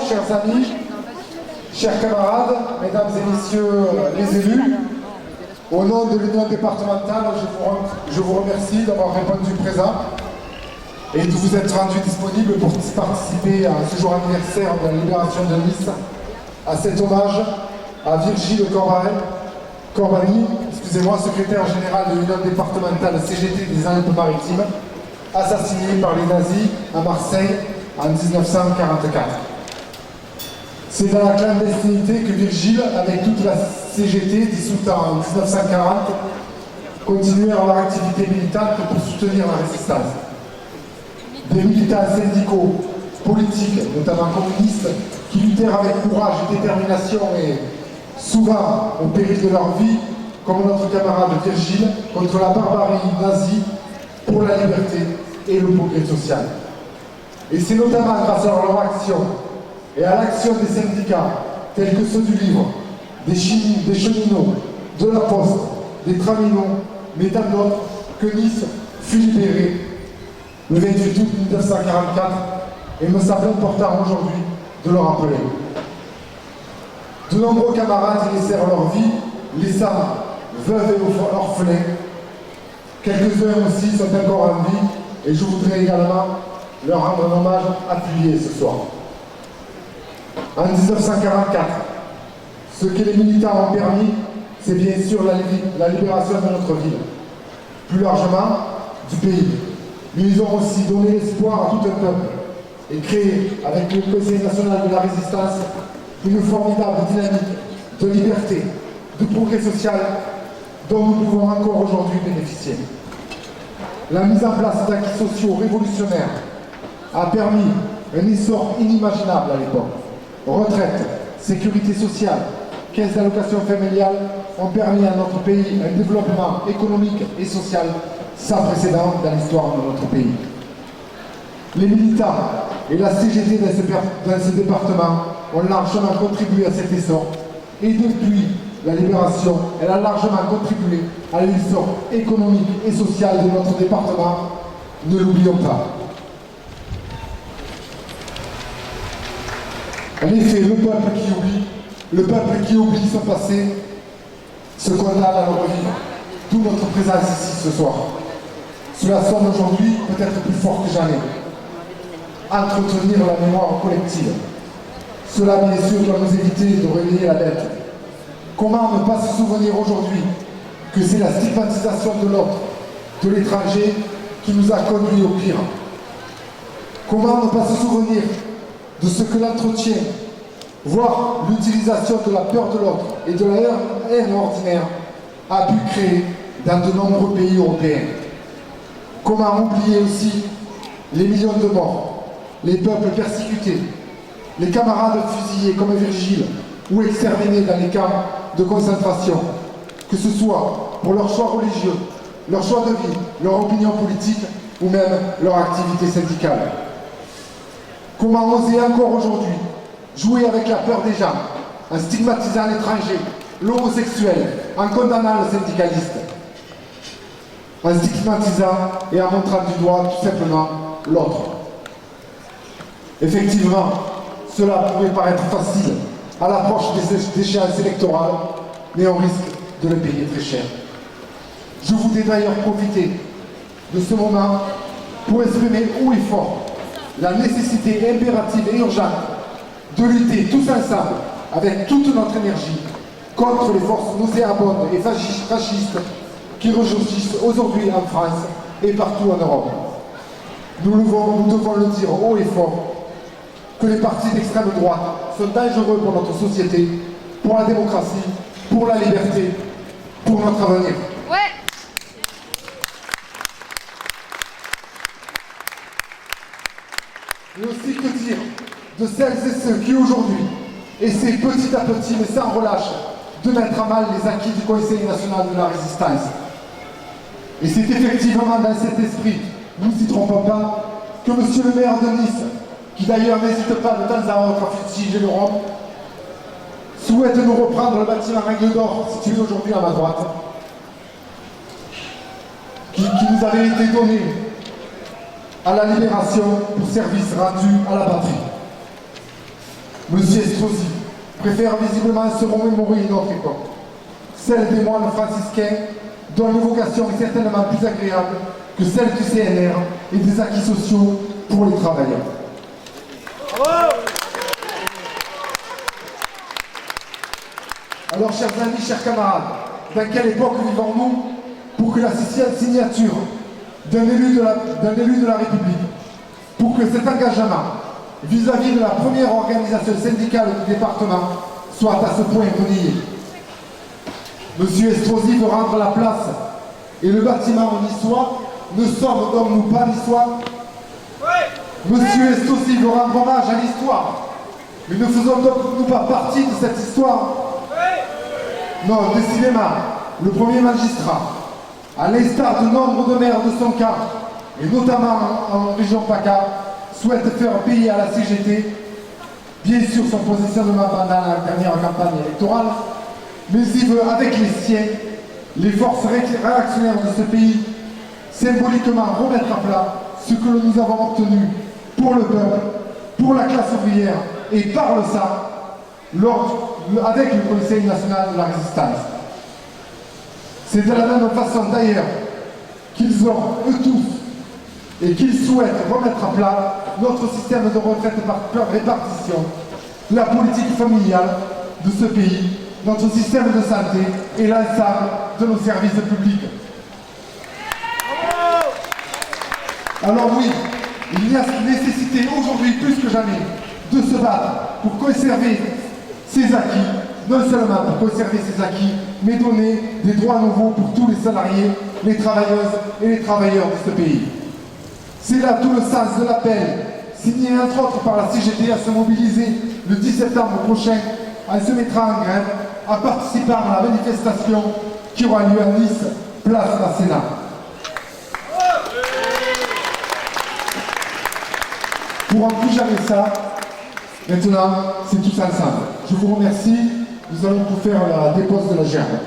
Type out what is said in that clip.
Chers amis, chers camarades, mesdames et messieurs les élus, au nom de l'Union départementale, je vous remercie d'avoir répondu présent et de vous être rendu disponible pour participer à ce jour anniversaire de la libération de Nice, à cet hommage à Virgile Corbani, secrétaire général de l'Union départementale CGT des Alpes-Maritimes, assassiné par les nazis à Marseille en 1944. C'est dans la clandestinité que Virgile, avec toute la CGT dissoute en 1940, continuèrent leur activité militante pour soutenir la résistance. Des militants syndicaux, politiques, notamment communistes, qui luttèrent avec courage et détermination et souvent au péril de leur vie, comme notre camarade Virgile, contre la barbarie nazie, pour la liberté et le progrès social. Et c'est notamment grâce à leur action et à l'action des syndicats, tels que ceux du livre, des cheminots, de la poste, des traminots, mais tant d'autres, que Nice fut libérée le 28 août 1944, et me semble important aujourd'hui de le rappeler. De nombreux camarades y laissèrent leur vie, laissant veuves et orphelins. Quelques-uns aussi sont encore en vie, et je voudrais également leur rendre un hommage appuyé ce soir. En 1944, ce que les militants ont permis, c'est bien sûr la libération de notre ville, plus largement du pays. Mais ils ont aussi donné l'espoir à tout un peuple et créé, avec le Conseil national de la résistance, une formidable dynamique de liberté, de progrès social dont nous pouvons encore aujourd'hui bénéficier. La mise en place d'acquis sociaux révolutionnaires a permis un essor inimaginable à l'époque. Retraite, sécurité sociale, caisse d'allocation familiale ont permis à notre pays un développement économique et social sans précédent dans l'histoire de notre pays. Les militants et la CGT dans ce département ont largement contribué à cet essor et depuis la libération, elle a largement contribué à l'essor économique et social de notre département. Ne l'oublions pas. En effet, le peuple qui oublie son passé se condamne à le revivre. D'où notre présence ici ce soir. Cela sonne aujourd'hui peut-être plus fort que jamais. Entretenir la mémoire collective. Cela, bien sûr, doit nous éviter de réveiller la bête. Comment ne pas se souvenir aujourd'hui que c'est la stigmatisation de l'autre, de l'étranger, qui nous a conduits au pire? Comment ne pas se souvenir de ce que l'entretien, voire l'utilisation de la peur de l'autre et de la haine ordinaire a pu créer dans de nombreux pays européens? Comment oublier aussi les millions de morts, les peuples persécutés, les camarades fusillés comme Virgile ou exterminés dans les camps de concentration, que ce soit pour leur choix religieux, leur choix de vie, leur opinion politique ou même leur activité syndicale. Comment oser encore aujourd'hui jouer avec la peur des gens, en stigmatisant l'étranger, l'homosexuel, en condamnant le syndicaliste, en stigmatisant et en montrant du doigt tout simplement l'autre. Effectivement, cela pourrait paraître facile à l'approche des échéances électorales, mais on risque de le payer très cher. Je voudrais d'ailleurs profiter de ce moment pour exprimer haut et fort la nécessité impérative et urgente de lutter tous ensemble, avec toute notre énergie, contre les forces nauséabondes et fascistes qui rejaillissent aujourd'hui en France et partout en Europe. Nous devons le dire haut et fort, que les partis d'extrême droite sont dangereux pour notre société, pour la démocratie, pour la liberté, pour notre avenir. Ouais. Mais aussi que dire de celles et ceux qui aujourd'hui essaient petit à petit, mais sans relâche, de mettre à mal les acquis du Conseil national de la résistance. Et c'est effectivement dans cet esprit, nous n'y trompons pas, que monsieur le maire de Nice, qui d'ailleurs n'hésite pas de temps à autre à fustiger le Rhum, souhaite nous reprendre le bâtiment Règle d'Or, situé aujourd'hui à ma droite, qui nous avait été donné à la Libération pour service rendu à la patrie. Monsieur Estrosi préfère visiblement se remémorer une autre époque, celle des moines franciscains, dont l'évocation est certainement plus agréable que celle du CNR et des acquis sociaux pour les travailleurs. Alors, chers amis, chers camarades, dans quelle époque vivons-nous pour que la signature d'un élu de la République, pour que cet engagement vis-à-vis de la première organisation syndicale du département soit à ce point renié? Monsieur Estrosi veut rendre la place et le bâtiment niçois. Ne sommes donc nous pas niçois? Monsieur Estrosi veut rendre hommage à l'histoire. Mais ne faisons donc nous pas partie de cette histoire? Non, décidément, le premier magistrat, à l'instar de nombre de maires de son camp, et notamment en région PACA, souhaite faire payer à la CGT, bien sûr son positionnement pendant la dernière campagne électorale, mais il veut, avec les siens, les forces réactionnaires de ce pays, symboliquement remettre à plat ce que nous avons obtenu pour le peuple, pour la classe ouvrière et par le sang, avec le Conseil national de la résistance. C'est de la même façon d'ailleurs qu'ils ont, eux tous, et qu'ils souhaitent remettre à plat notre système de retraite par répartition, la politique familiale de ce pays, notre système de santé et l'ensemble de nos services publics. Alors oui, il y a nécessité aujourd'hui plus que jamais de se battre pour conserver ces acquis, non seulement pour conserver ces acquis, mais donner des droits nouveaux pour tous les salariés, les travailleuses et les travailleurs de ce pays. C'est là tout le sens de l'appel, signé entre autres par la CGT, à se mobiliser le 10 septembre prochain, en se mettant en grève, en participant à la manifestation qui aura lieu à Nice, place de la Sénat. Pour en plus jamais ça, maintenant, c'est tous ensemble. Je vous remercie. Nous allons vous faire la dépose de la gerbe.